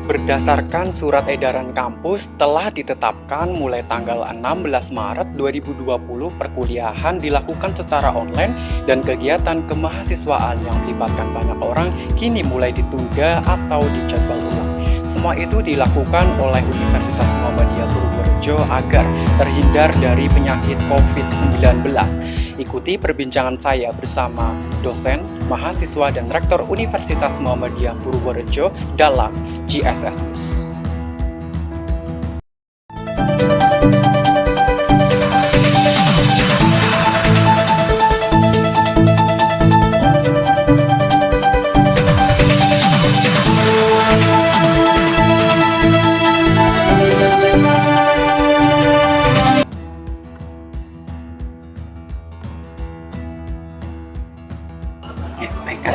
Berdasarkan surat edaran kampus telah ditetapkan mulai tanggal 16 Maret 2020 perkuliahan dilakukan secara online dan kegiatan kemahasiswaan yang melibatkan banyak orang kini mulai ditunda atau dijadwal ulang. Semua itu dilakukan oleh Universitas Muhammadiyah Purworejo agar terhindar dari penyakit COVID-19. Ikuti perbincangan saya bersama dosen, mahasiswa, dan rektor Universitas Muhammadiyah Purworejo dalam GSS News.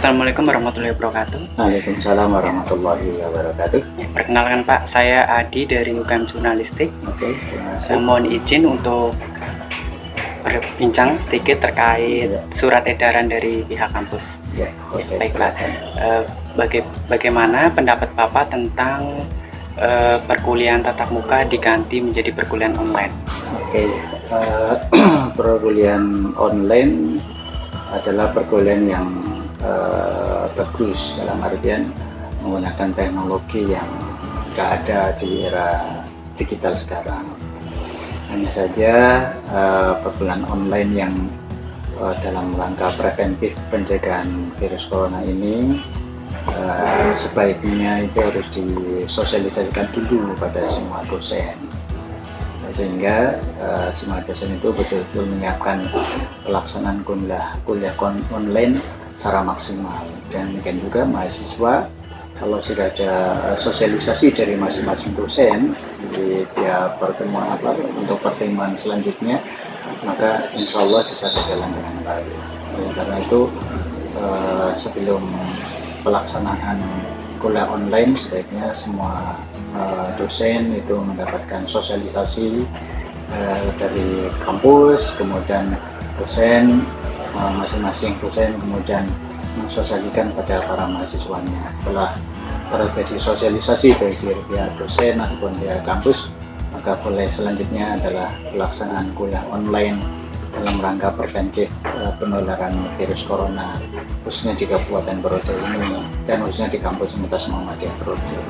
Assalamualaikum warahmatullahi wabarakatuh. Waalaikumsalam warahmatullahi wabarakatuh. Perkenalkan Pak, saya Adi dari UKM Jurnalistik. Oke, terima kasih. Mohon izin untuk berbincang sedikit terkait surat edaran dari pihak kampus. Ya, oke. Baik Pak, bagaimana pendapat Bapak tentang perkuliahan tatap muka diganti menjadi perkuliahan online? Oke, perkuliahan online adalah perkuliahan yang bagus dalam artian menggunakan teknologi yang tidak ada di era digital sekarang. Hanya saja perkuliahan online yang dalam rangka preventif pencegahan virus corona ini sebaiknya itu harus disosialisasikan dulu pada semua dosen, sehingga semua dosen itu betul-betul menyiapkan pelaksanaan kuliah online secara maksimal. Dan mungkin juga mahasiswa, kalau sudah ada sosialisasi dari masing-masing dosen di tiap pertemuan untuk pertemuan selanjutnya, maka insya Allah bisa berjalan dengan baik. Karena itu sebelum pelaksanaan kuliah online sebaiknya semua dosen itu mendapatkan sosialisasi dari kampus, kemudian dosen masing-masing dosen kemudian mensosialisasikan pada para mahasiswanya. Setelah terjadi sosialisasi baik dari pihak dosen ataupun pihak kampus, maka boleh selanjutnya adalah pelaksanaan kuliah online dalam rangka preventif penularan virus corona, khususnya di Kabupaten Purworejo ini dan khususnya di kampus Universitas Muhammadiyah Purworejo.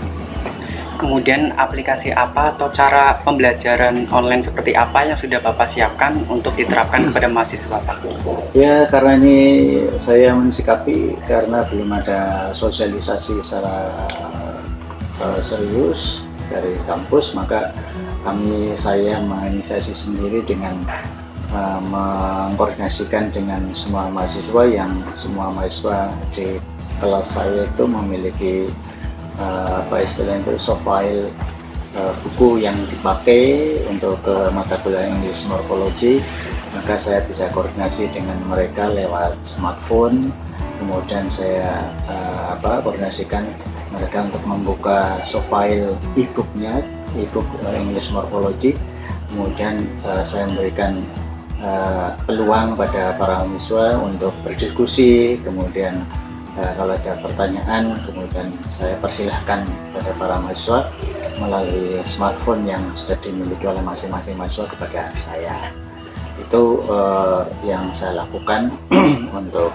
Kemudian aplikasi apa atau cara pembelajaran online seperti apa yang sudah Bapak siapkan untuk diterapkan kepada mahasiswa Pak? Ya, karena ini saya mensikapi karena belum ada sosialisasi secara serius dari kampus, maka saya menginisiasi sendiri dengan mengkoordinasikan dengan semua mahasiswa semua mahasiswa di kelas saya itu memiliki istilahnya itu soft file buku yang dipakai untuk ke mata kuliah English Morphology, maka saya bisa koordinasi dengan mereka lewat smartphone. Kemudian saya koordinasikan mereka untuk membuka soft file e-booknya, e-book English Morphology. Kemudian saya memberikan peluang pada para mahasiswa untuk berdiskusi, kemudian kalau ada pertanyaan kemudian saya persilahkan pada para mahasiswa melalui smartphone yang sudah dimiliki oleh masing-masing mahasiswa kepada saya. Itu yang saya lakukan untuk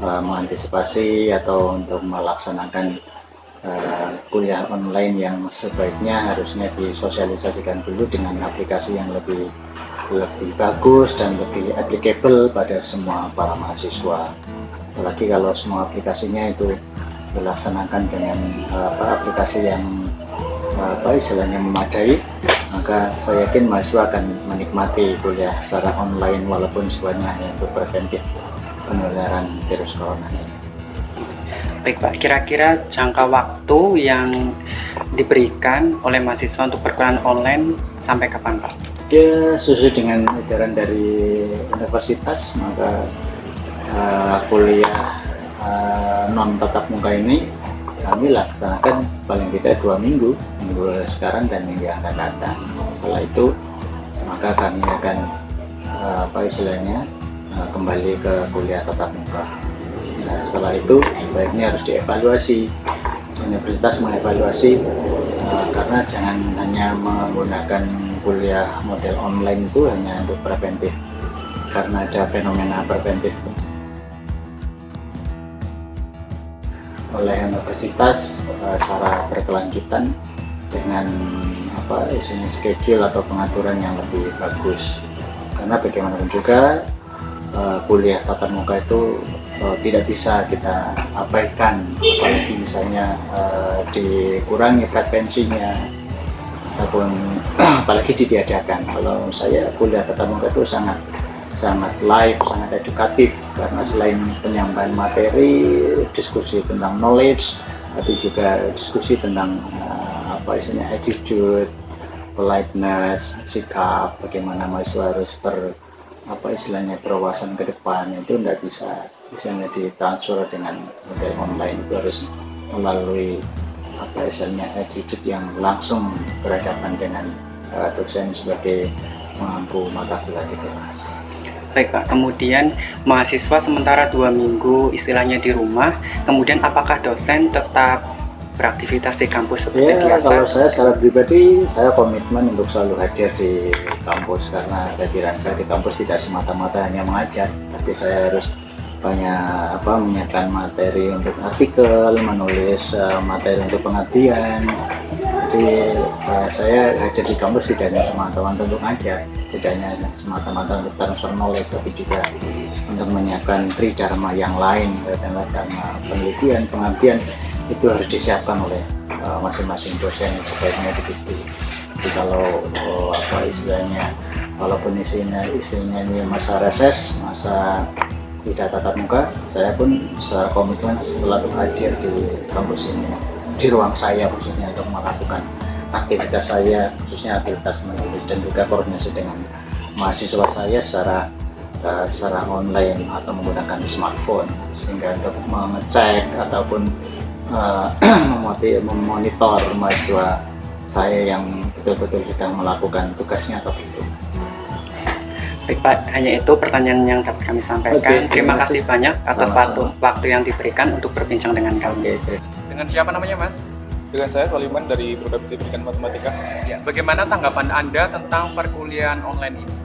mengantisipasi atau untuk melaksanakan kuliah online yang sebaiknya harusnya disosialisasikan dulu dengan aplikasi yang lebih bagus dan lebih applicable pada semua para mahasiswa. Apalagi kalau semua aplikasinya itu dilaksanakan dengan aplikasi yang istilahnya memadai, maka saya yakin mahasiswa akan menikmati kuliah secara online walaupun sebenarnya hanya untuk preventif penularan virus corona ini. Baik Pak, kira-kira jangka waktu yang diberikan oleh mahasiswa untuk perkuliahan online sampai kapan Pak? Ya, sesuai dengan edaran dari universitas, maka kuliah non tatap muka ini kami laksanakan paling tidak 2 minggu sekarang dan minggu yang akan datang. Setelah itu maka kami akan kembali ke kuliah tatap muka. Nah, setelah itu sebaiknya harus dievaluasi universitas mengevaluasi karena jangan hanya menggunakan kuliah model online itu hanya untuk preventif, karena ada fenomena preventif oleh universitas secara berkelanjutan dengan isinya schedule atau pengaturan yang lebih bagus. Karena bagaimanapun juga kuliah tatap muka itu tidak bisa kita abaikan, apalagi misalnya dikurangi frekuensinya ataupun apalagi ditiadakan. Kalau saya kuliah tatap muka itu sangat live, sangat edukatif, karena selain penyampaian materi, diskusi tentang knowledge, tapi juga diskusi tentang attitude, politeness, sikap, bagaimana mahasiswa harus berwawasan ke depan. Itu tidak bisa misalnya ditransfer dengan model online, itu harus melalui attitude yang langsung berhadapan dengan dosen sebagai pengampu mata kuliah di kelas. Baik Pak, kemudian mahasiswa sementara 2 minggu istilahnya di rumah, kemudian apakah dosen tetap beraktivitas di kampus seperti biasa? Kalau saya secara pribadi, saya komitmen untuk selalu hadir di kampus, karena kehadiran saya di kampus tidak semata-mata hanya mengajar, tapi saya harus banyak menyiapkan materi untuk artikel, menulis materi untuk pengabdian. Jadi saya hadir di kampus tidak hanya semata-mata untuk ngajar, tidak hanya semata-mata untuk transfer knowledge, tapi juga untuk menyiapkan tridharma yang lain, dharma penelitian, pengabdian. Itu harus disiapkan oleh masing-masing dosen sebaiknya begitu. Jadi kalau walaupun isinya ini masa reses, masa tidak tatap muka, saya pun secara komitmen selalu hadir di kampus ini, di ruang saya khususnya, untuk melakukan aktivitas saya, khususnya aktivitas menulis, dan juga koordinasi dengan mahasiswa saya secara online atau menggunakan smartphone, sehingga untuk mengecek ataupun memonitor mahasiswa saya yang betul-betul sedang melakukan tugasnya atau belum. Baik Pak, hanya itu pertanyaan yang dapat kami sampaikan. Terima kasih banyak atas waktu yang diberikan untuk berbincang dengan kami. Dengan siapa namanya Mas? Dengan saya Soliman dari Prodi Pendidikan Matematika. Ya, bagaimana tanggapan Anda tentang perkuliahan online ini?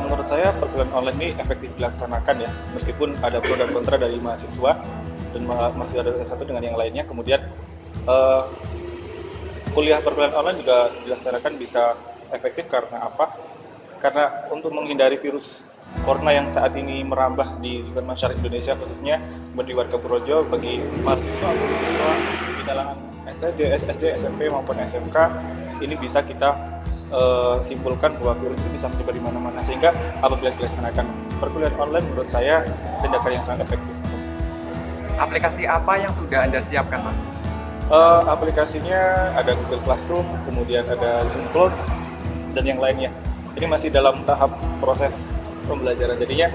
Menurut saya perkuliahan online ini efektif dilaksanakan ya, meskipun ada pro dan kontra dari mahasiswa dan masih ada satu dengan yang lainnya. Kemudian perkuliahan online juga dilaksanakan bisa efektif karena apa? Karena untuk menghindari virus corona yang saat ini merambah di lingkungan masyarakat Indonesia, khususnya di warga Purworejo, bagi mahasiswa di kalangan SD, SMP maupun SMK, ini bisa kita simpulkan bahwa virus itu bisa menyebar di mana-mana, sehingga apabila dilaksanakan perkuliahan online, menurut saya tindakan yang sangat efektif. Aplikasi apa yang sudah Anda siapkan Mas? Aplikasinya ada Google Classroom, kemudian ada Zoom Cloud, dan yang lainnya. Ini masih dalam tahap proses pembelajaran, jadinya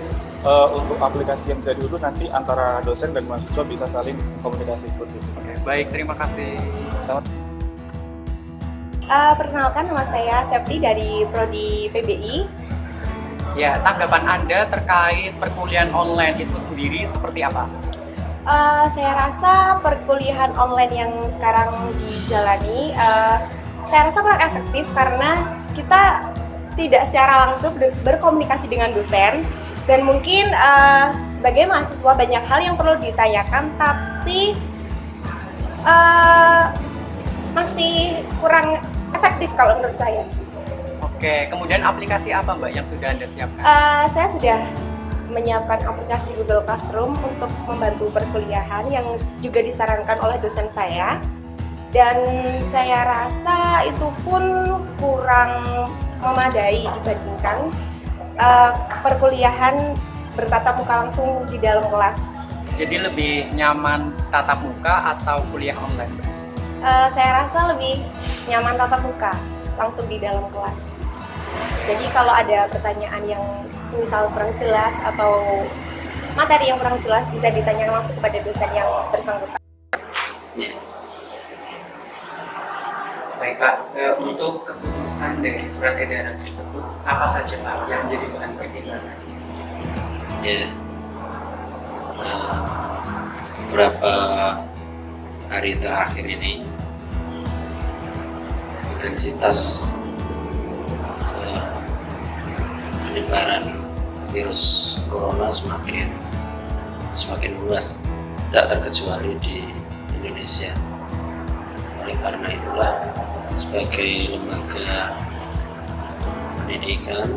untuk aplikasi yang bisa diunduh nanti antara dosen dan mahasiswa bisa saling komunikasi seperti itu. Oke, baik, terima kasih. Perkenalkan, nama saya Septi dari Prodi PBI. Ya, tanggapan Anda terkait perkuliahan online itu sendiri seperti apa? Saya rasa perkuliahan online yang sekarang dijalani, saya rasa kurang efektif karena kita tidak secara langsung berkomunikasi dengan dosen, dan mungkin sebagai mahasiswa banyak hal yang perlu ditanyakan, tapi masih kurang efektif kalau menurut saya. Oke, kemudian aplikasi apa Mbak yang sudah Anda siapkan? Saya sudah menyiapkan aplikasi Google Classroom untuk membantu perkuliahan yang juga disarankan oleh dosen saya, dan saya rasa itu pun kurang memadai dibandingkan perkuliahan bertatap muka langsung di dalam kelas. Jadi lebih nyaman tatap muka atau kuliah online? Saya rasa lebih nyaman tatap muka langsung di dalam kelas. Jadi kalau ada pertanyaan yang semisal kurang jelas atau materi yang kurang jelas, bisa ditanyakan langsung kepada dosen yang bersangkutan. Baik Pak, untuk keputusan dari surat edaran tersebut apa saja Pak yang menjadi bahan pertimbangan? Ya, beberapa hari terakhir ini intensitas penyebaran virus corona semakin luas, tidak terkecuali di Indonesia. Oleh karena itulah, sebagai lembaga pendidikan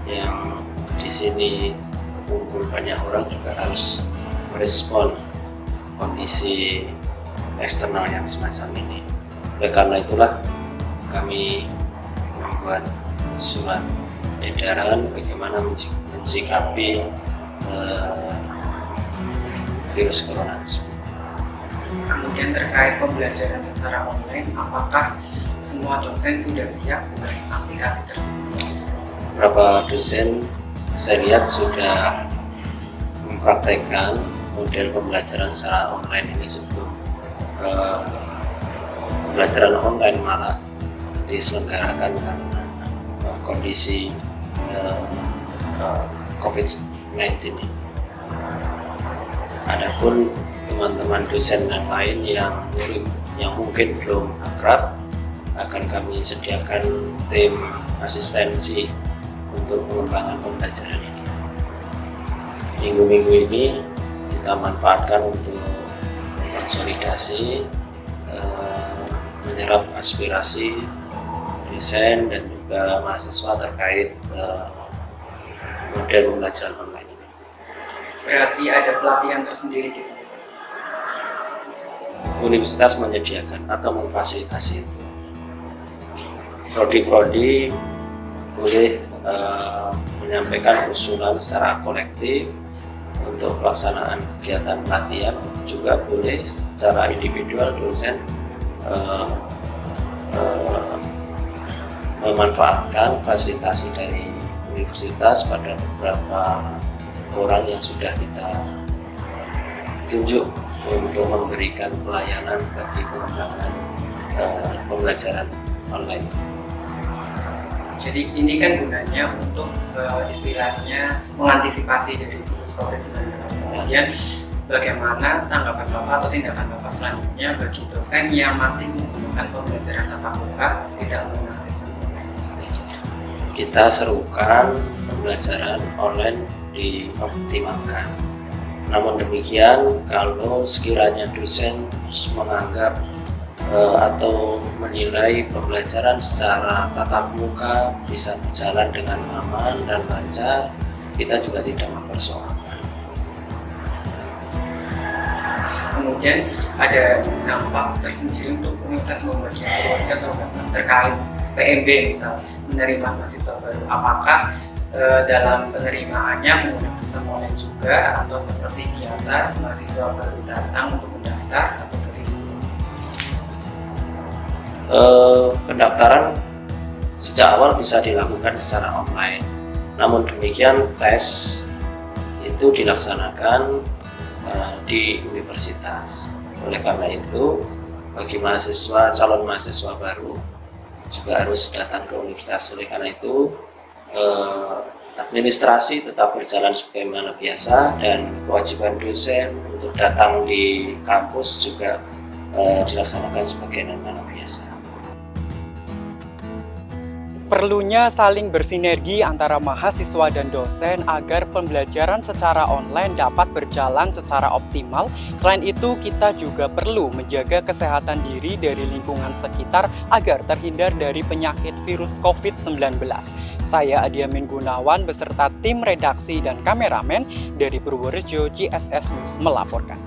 yang di sini kumpul banyak orang juga harus merespon kondisi eksternal yang semacam ini. Oleh karena itulah kami membuat surat edaran bagaimana mensikapi virus corona tersebut. Kemudian terkait pembelajaran secara online, apakah semua dosen sudah siap dengan aplikasi tersebut? Beberapa dosen saya lihat sudah mempraktekkan model pembelajaran secara online ini sebelum pembelajaran online malah diselenggarakan karena kondisi COVID-19 ini. Adapun teman-teman dosen yang lain yang mungkin belum akrab, akan kami sediakan tim asistensi untuk pengembangan pembelajaran ini. Minggu-minggu ini kita manfaatkan untuk konsolidasi, menyerap aspirasi dosen dan juga mahasiswa terkait model pembelajaran online ini. Berarti ada pelatihan tersendiri gitu? Universitas menyediakan atau memfasilitasi itu. Prodi-prodi boleh menyampaikan usulan secara kolektif untuk pelaksanaan kegiatan pelatihan, juga boleh secara individual dosen memanfaatkan fasilitasi dari universitas pada beberapa orang yang sudah kita tunjuk untuk memberikan pelayanan bagi pengembangan pembelajaran online. Jadi ini kan gunanya untuk istilahnya mengantisipasi dari virus COVID-19. Kemudian bagaimana tanggapan Bapak atau tindakan Bapak selanjutnya bagi dosen yang masih menggunakan pembelajaran tatap muka tidak menggunakan sistem online? Kita serukan pembelajaran online dioptimalkan. Namun demikian, kalau sekiranya dosen menganggap atau menilai pembelajaran secara tatap muka bisa berjalan dengan aman dan lancar, kita juga tidak mempersoalkan. Kemudian ada dampak tersendiri untuk Universitas Muhammadiyah Purworejo atau terkait PMB misal menerima mahasiswa baru. Apakah dalam penerimaannya menggunakan sistem online juga atau seperti biasa mahasiswa baru datang untuk mendaftar atau pendaftaran sejak awal bisa dilakukan secara online. Namun demikian tes itu dilaksanakan di universitas. Oleh karena itu, bagi mahasiswa, calon mahasiswa baru juga harus datang ke universitas. Oleh karena itu, administrasi tetap berjalan sebagaimana biasa dan kewajiban dosen untuk datang di kampus juga dilaksanakan sebagaimana biasa. Perlunya saling bersinergi antara mahasiswa dan dosen agar pembelajaran secara online dapat berjalan secara optimal. Selain itu, kita juga perlu menjaga kesehatan diri dari lingkungan sekitar agar terhindar dari penyakit virus COVID-19. Saya Adiamin Gunawan beserta tim redaksi dan kameramen dari Purworejo GSS News melaporkan.